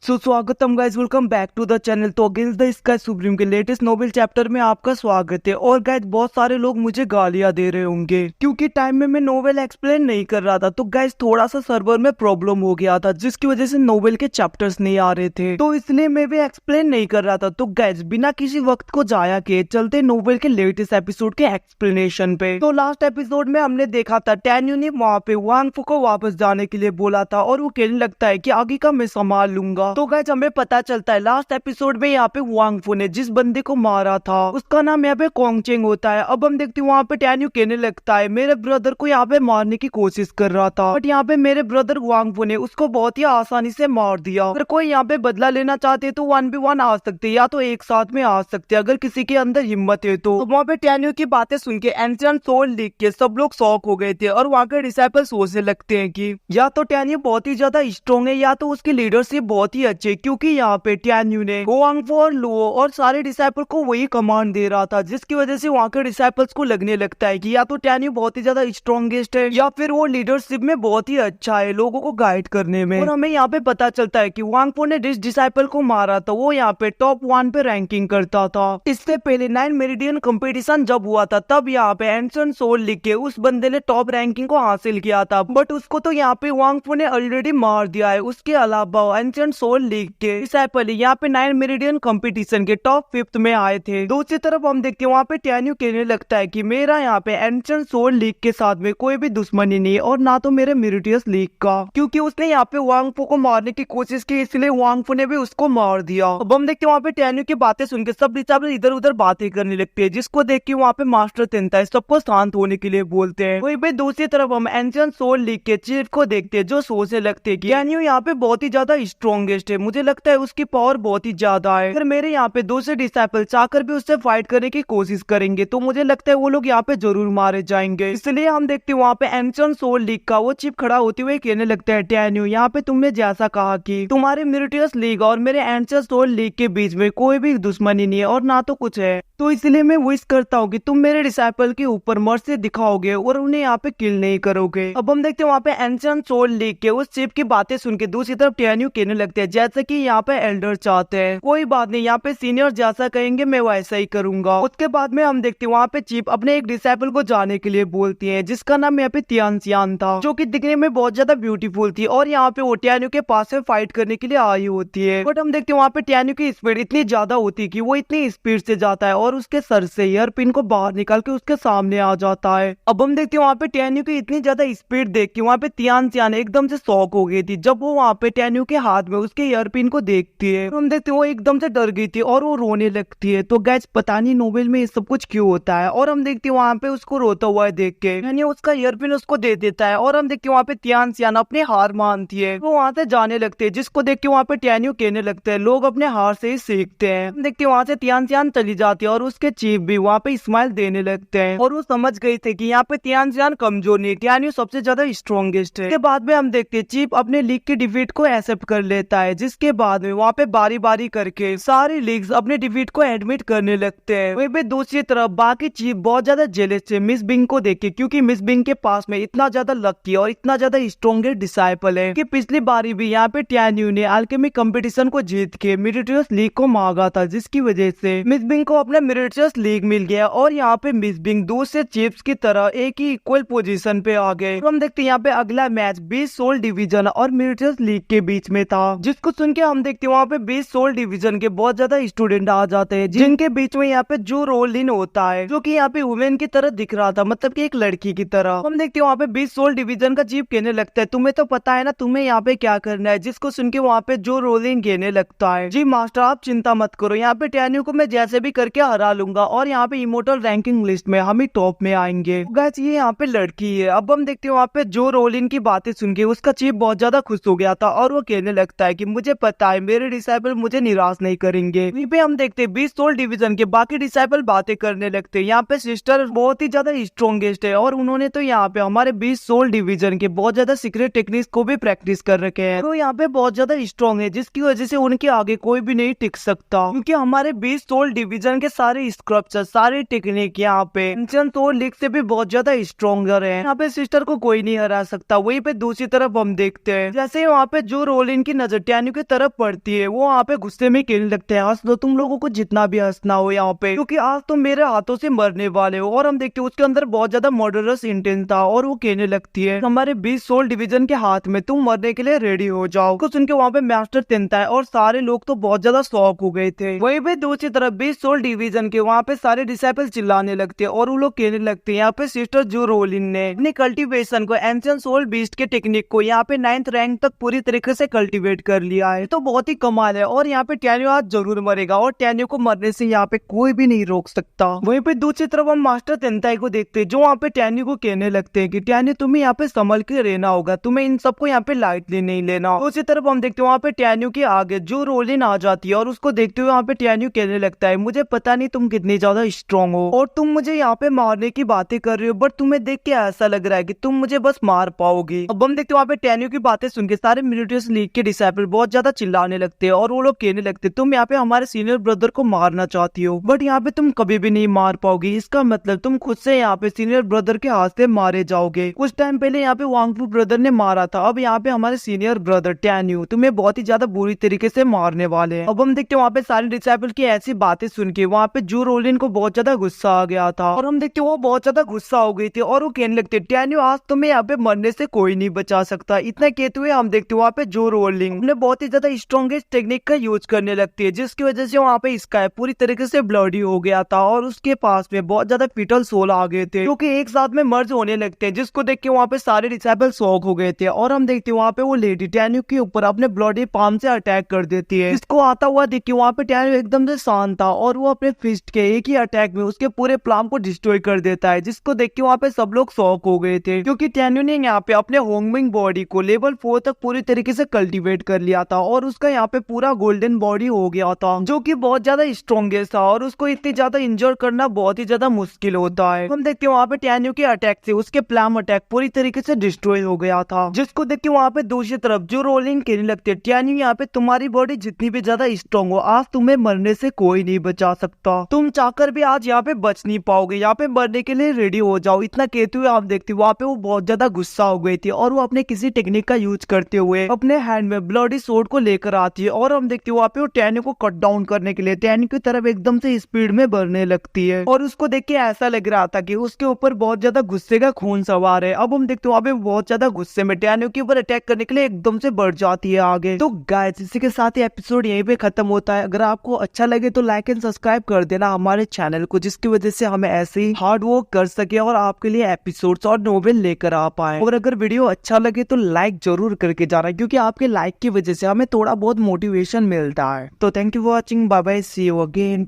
स्वागतम guys, welcome back to the channel. तो against the sky supreme के latest novel chapter में आपका स्वागत है। और गाइस बहुत सारे लोग मुझे गालियां दे रहे होंगे क्योंकि टाइम में मैं नोवेल एक्सप्लेन नहीं कर रहा था। तो गाइस थोड़ा सा सर्वर में प्रॉब्लम हो गया था जिसकी वजह से नोवेल के चैप्टर्स नहीं आ रहे थे, तो इसलिए मैं भी एक्सप्लेन नहीं कर रहा था। तो गाइस बिना किसी वक्त को जाया किए चलते नोवेल के लेटेस्ट एपिसोड के एक्सप्लेनेशन पे। तो लास्ट एपिसोड में हमने देखा था टैन्यू ने वहाँ पे वांग फू को वापस जाने के लिए बोला था और वो कहने लगता है कि आगे का मैं संभाल लूंगा। तो गाइस हमें पता चलता है लास्ट एपिसोड में यहाँ पे वांग फू ने जिस बंदे को मारा था उसका नाम यहाँ पे कोंगचेंग होता है। अब हम देखते हैं वहाँ पे टैन्यू कहने लगता है मेरे ब्रदर को यहाँ पे मारने की कोशिश कर रहा था, बट यहाँ पे मेरे ब्रदर वांग फू ने उसको बहुत ही आसानी से मार दिया। अगर कोई यहाँ पे बदला लेना चाहते तो 1v1 आ सकते या तो एक साथ में आ सकते अगर किसी के अंदर हिम्मत है तो वहाँ पे टैन्यू की बातें सुन के एंशिएंट सोल लिख के सब लोग शॉक हो गए थे और वहाँ के डिसाइपल सोचने लगते हैं कि या तो टैन्यू बहुत ही ज्यादा स्ट्रॉन्ग है या तो उसकी लीडरशिप बहुत ही अच्छी है, क्योंकि यहाँ पे टैन्यू ने वांग फू और लुओ और सारे डिसाइपल को वही कमांड दे रहा था, जिसकी वजह से वहाँ के डिसाइपल्स को लगने लगता है कि या तो टैन्यू बहुत ही ज्यादा स्ट्रॉन्गेस्ट है या फिर वो लीडरशिप में बहुत ही अच्छा है लोगों को गाइड करने में। और हमें यहाँ पे पता चलता है कि वांग फू ने जिस डिसाइपल को मारा था वो यहाँ पे टॉप 1 पे रैंकिंग करता था। इससे पहले 9 मेरिडियन कंपटीशन जब हुआ था तब यहाँ पे एंशिएंट सोल लिख के उस बंदे ने टॉप रैंकिंग को हासिल किया था, बट उसको तो यहाँ पे वांग फू ने ऑलरेडी मार दिया है। उसके अलावा एंशिएंट सोल लिख के डिसाइपल यहाँ पे 9 मेरिडियन कंपटीशन के टॉप 5th में आए थे। दूसरी तरफ हम देखते हैं वहाँ पे टैन्यू कहने लगता है कि मेरा यहाँ पे एंशिएंट सोल लीग के साथ में कोई भी दुश्मनी नहीं और ना तो मेरे मेरिटियस लीग का, क्योंकि उसने यहाँ पे वांग फू को मारने की कोशिश की इसलिए वांग फू ने भी उसको मार दिया। अब हम देखते हैं वहाँ पे टैन्यू की बातें सुन के सब डिसाइपल इधर उधर बातें करने लगते हैं, जिसको देख के वहाँ पे मास्टर तेंता है सबको शांत होने के लिए बोलते हैं। वही पे दूसरी तरफ हम एंशिएंट सोल लीग के चीफ को देखते हैं जो सोचने लगते हैं कि टैन्यू यहाँ पे बहुत ही ज्यादा स्ट्रॉन्गेस्ट है, मुझे लगता है उसकी पावर बहुत ही ज्यादा है। अगर मेरे यहाँ पे दूसरे डिसाइपल चाहकर भी उससे फाइट करने की कोशिश करेंगे तो मुझे लगता है वो लोग यहाँ पे जरूर मारे जाएंगे। इसलिए हम देखते हैं वहाँ पे एंशिएंट सोल लीग का वो चीफ खड़ा होते हुए कहने लगता है टैन्यू यहाँ पे तुमने जैसा कहा कि तुम्हारे मेरिटियस लीग और मेरे एंशिएंट सोल लीग के बीच में कोई भी दुश्मनी नहीं है और ना तो कुछ है, तो इसलिए मैं विश करता हूँ कि तुम मेरे डिसाइपल के ऊपर मर्सी दिखाओगे और उन्हें यहाँ पे किल नहीं करोगे। अब हम देखते हैं वहाँ पे एंशिएंट सोल लीग के उस चीफ की बातें सुन के दूसरी तरफ टैन्यू कहने लगते हैं जैसे कि यहाँ पे एल्डर चाहते हैं, कोई बात नहीं यहाँ पे सीनियर जैसा कहेंगे मैं वैसा ही करूंगा। उसके बाद में हम देखते हैं वहाँ पे चीफ अपने एक डिसाइपल को जाने के लिए बोलती है जिसका नाम यहाँ पे तियानसियान था, जो कि दिखने में बहुत ज्यादा ब्यूटीफुल थी और यहाँ पे वो टैन्यू के पास में फाइट करने के लिए आई होती है। बट हम देखते हैं वहाँ पे टैन्यू की स्पीड इतनी ज्यादा होती है कि वो इतनी स्पीड से जाता है और उसके सर से ईयर पिन को बाहर निकाल के उसके सामने आ जाता है। अब हम देखते हैं वहाँ पे टैन्यू की इतनी ज्यादा स्पीड देख के वहाँ पे तियानसियान एकदम से शॉक हो गई थी जब वो वहाँ पे टैन्यू के हाथ में उसके ईयर पिन को देखती है। हम देखते हैं वो एकदम से डर गई थी और वो रोने लगती है। तो गैस पता नहीं नोवेल में ये सब कुछ क्यों होता है। और हम देखते हैं वहाँ पे उसको रोता हुआ देख के यानी उसका ईयरपिन उसको दे देता है और हम देखते हैं वहाँ पे तियानसियान अपने हार मानती है, वो वहाँ से जाने लगते हैं, जिसको देख के वहाँ पे टैन्यू कहने लगते हैं लोग अपने हार से ही सीखते हैं। हम देखते हैं वहाँ से तियानसियान चली जाती है और उसके चीफ भी वहाँ पे स्माइल देने लगते हैं और वो समझ गई थे कि यहाँ पे तियानसियान कमजोर नहीं, टैन्यू सबसे ज्यादा स्ट्रॉन्गेस्ट है। इसके बाद में हम देखते हैं चीफ अपने लीग की डिफीट को एक्सेप्ट कर लेता है, जिसके बाद में वहाँ पे बारी बारी करके सारी लीग्स अपने डिफीट को एडमिट करने लगते हैं। वहीं पे दूसरी तरफ बाकी चीफ बहुत ज्यादा जेलस थे मिस बिंग को देख के, क्योंकि मिस बिंग के पास में इतना ज्यादा लकी और इतना ज्यादा स्ट्रॉन्गेस्ट डिसाइपल है कि पिछली बारी भी यहाँ पे टैन्यू ने अल्केमी कंपटीशन को जीत के मेरिटियस लीग को मांगा था, जिसकी वजह से मिस बिंग को अपना मेरिटियस लीग मिल गया और यहाँ पे मिस बिंग दूसरे चीफ्स की तरह एक ही इक्वल पोजीशन पे आ गए। तो हम देखते हैं यहाँ पे अगला मैच 20 सोल डिवीजन और मेरिटियस लीग के बीच में था, जिसको सुन के हम देखते हैं वहाँ पे 20 सोल डिवीजन के बहुत ज्यादा स्टूडेंट आ जाते हैं, जिनके बीच में यहाँ पे जो रोलिन होता है जो कि यहाँ पे वुमेन की तरह दिख रहा था, मतलब कि एक लड़की की तरह। हम देखते हैं वहाँ पे 20 सोल डिवीजन का चीफ कहने लगता है तुम्हें तो पता है ना तुम्हें यहाँ पे क्या करना है, जिसको सुन के वहाँ पे जो रोलिन कहने लगता है जी मास्टर आप चिंता मत करो, यहाँ पे टैन्यू को मैं जैसे भी करके हरा लूंगा और यहाँ पे इमोर्टल रैंकिंग लिस्ट में हम ही टॉप में आएंगे। गाइस ये यहाँ पे लड़की है। अब हम देखते हैं वहाँ पे जो रोलिन की बातें सुन के उसका चीफ बहुत ज्यादा खुश हो गया था और वो कहने लगता है कि मुझे पता है मेरे डिसाइपल मुझे निराश नहीं करेंगे। वहीं पे हम देखते हैं 20 सोल डिवीजन के बाकी डिसाइपल बातें करने लगते हैं। यहाँ पे सिस्टर बहुत ही ज्यादा स्ट्रॉन्गेस्ट है और उन्होंने तो यहाँ पे हमारे 20 सोल डिवीजन के बहुत ज्यादा सीक्रेट टेक्निक्स को भी प्रैक्टिस कर रखे हैं, तो यहाँ पे बहुत ज्यादा स्ट्रॉन्ग है, जिसकी वजह से उनके आगे कोई भी नहीं टिक सकता, क्योंकि हमारे 20 सोल डिवीजन के सारे स्क्रप्चर सारे टेक्निक यहाँ पे एंशिएंट सोल लीग से भी बहुत ज्यादा स्ट्रॉन्गर है। यहाँ पे सिस्टर को कोई नहीं हरा सकता। वहीं पे दूसरी तरफ हम देखते हैं जैसे वहाँ पे जो रोलिन की नजर टैन्यू की तरफ पड़ती है वो वहाँ पे गुस्से में कहने लगते हैं, हंस लो तुम लोगों को जितना भी हंसना हो यहाँ पे, क्योंकि आज तुम मेरे हाथों से मरने वाले हो। और हम देखते हैं उसके अंदर बहुत ज्यादा मर्डरस इंटेंट था और वो कहने लगती है, हमारे 20 सोल डिवीजन के हाथ में, तुम मरने के लिए रेडी हो जाओ। कुछ उनके वहाँ पे मास्टर तिनता है और सारे लोग तो बहुत ज्यादा शॉक हो गए थे। वहीं पे दूसरी तरफ 20 सोल डिवीजन के वहाँ पे सारे डिसाइपल्स चिल्लाने लगते हैं और वो लोग कहने लगते हैं, यहाँ पे सिस्टर जो रोलिन ने अपनी कल्टीवेशन को एंशिएंट सोल बीस्ट के टेक्निक को यहाँ पे 9th रैंक तक पूरी तरीके से कल्टीवेट कर लिया है। तो बहुत ही कमाल है। और यहाँ पे टैन्यू आज जरूर मरेगा और टैन्यू को मरने से यहाँ पे कोई भी नहीं रोक सकता। वहीं पे दूसरी तरफ हम मास्टर तेंताई को देखते हैं जो वहाँ पे टैन्यू को कहने लगते हैं कि टैन्यू तुम्हें यहाँ पे संभल के रहना होगा, तुम्हें इन सबको यहाँ पे लाइटली नहीं लेना। दूसरी तरफ हम देखते हैं वहाँ पे टैन्यू के आगे जो रोलिन आ जाती है और उसको देखते हुए वहाँ पे टैन्यू कहने लगता है, मुझे पता नहीं तुम कितनी ज्यादा स्ट्रॉन्ग हो और तुम मुझे यहाँ पे मारने की बातें कर रहे हो, बट तुम्हें देख के ऐसा लग रहा है कि तुम मुझे बस मार पाओगी। अब हम देखते हैं वहाँ पे टैन्यू की बातें सुन के सारे मिलिट्रियस लीग के डिसाइपल बहुत ज्यादा चिल्लाने लगते हैं और वो लोग कहने लगते, तुम यहाँ पे हमारे सीनियर ब्रदर को मारना चाहती हो, बट यहाँ पे तुम कभी भी नहीं मार पाओगी। इसका मतलब तुम खुद से यहाँ पे सीनियर ब्रदर के हाथ से मारे जाओगे। कुछ टाइम पहले यहाँ पे वांगफू ब्रदर ने मारा था, अब यहाँ पे हमारे सीनियर ब्रदर टैन्यू तुम्हें बहुत ही ज्यादा बुरी तरीके से मारने वाले हैं। अब हम देखते हैं वहाँ पे सारे डिसाइपल की ऐसी बातें सुन के वहाँ पे जो रोलिन को बहुत ज्यादा गुस्सा आ गया था और हम देखते वो बहुत ज्यादा गुस्सा हो गई थी और वो कहने लगते, टैन्यू आज तुम्हें यहाँ पे मरने से कोई नहीं बचा सकता। इतना कहते हुए हम देखते वहाँ पे जो रोलिंग अपने बहुत ही ज्यादा स्ट्रॉन्गेस्ट टेक्निक का यूज करने लगती है, जिसकी वजह से वहाँ पे स्काई पूरी तरीके से ब्लडी हो गया था और उसके पास में बहुत ज्यादा फिटल सोल आ गए थे क्योंकि एक साथ में मर्ज होने लगते हैं, जिसको देख के वहाँ पे सारे डिसाइपल शॉक हो गए थे। और हम देखते हैं वहाँ पे वो लेडी टैन्यू के ऊपर अपने ब्लडी पाम से अटैक कर देती है। इसको आता हुआ देख के वहाँ पे टैन्यू एकदम से शांत था और वो अपने फिस्ट के एक ही अटैक में उसके पूरे प्लान को डिस्ट्रॉय कर देता है, जिसको देख के वहाँ पे सब लोग शॉक हो गए थे क्योंकि टैन्यू ने यहाँ पे अपने होंगमिंग बॉडी को लेवल 4 तक पूरी तरीके से कल्टीवेट कर लिया था और उसका यहाँ पे पूरा गोल्डन बॉडी हो गया था जो कि बहुत ज्यादा स्ट्रॉन्गेस्ट था और उसको इतनी ज्यादा इंजोर करना बहुत ही ज्यादा मुश्किल होता है। हम देखते हैं वहाँ पे टैन्यू के अटैक से उसके प्लाम अटैक पूरी तरीके से डिस्ट्रॉय हो गया था, जिसको देख के वहाँ पे दूसरी तरफ जो रोलिंग कहने लगते हैं, टैन्यू यहाँ पे तुम्हारी बॉडी जितनी भी ज्यादा स्ट्रॉन्ग हो आज तुम्हें मरने से कोई नहीं बचा सकता, तुम चाहकर भी आज यहाँ पे बच नहीं पाओगे, यहाँ पे मरने के लिए रेडी हो जाओ। इतना कहते हुए आप देखते वहाँ पे वो बहुत ज्यादा गुस्सा हो गई थी और वो अपने किसी टेक्निक का यूज करते हुए अपने हैंड में ब्लडी सोर्ड को लेकर आती है और हम देखते वहाँ पे वो टैन्यू को कट डाउन करने के लिए टैन्यू की तरफ एकदम से स्पीड में बढ़ने लगती है और उसको देख के ऐसा लग रहा था कि उसके ऊपर बहुत ज्यादा गुस्से का खून सवार है। अब हम देखते वहाँ पे बहुत ज्यादा गुस्से में टैन्यू के ऊपर अटैक करने के लिए एकदम से बढ़ जाती है आगे। तो गाइस इसी के साथ ही एपिसोड यहीं पे खत्म होता है। अगर आपको अच्छा लगे तो लाइक एंड सब्सक्राइब कर देना हमारे चैनल को, जिसकी वजह से हमें ऐसे ही हार्ड वर्क कर सके और आपके लिए एपिसोड्स और नोवेल लेकर आ पाए। और अगर वीडियो अच्छा लगे तो लाइक जरूर करके जाना क्योंकि आपके लाइक की वजह से हमें थोड़ा बहुत मोटिवेशन मिलता है। तो thank you for watching, bye bye, see you again.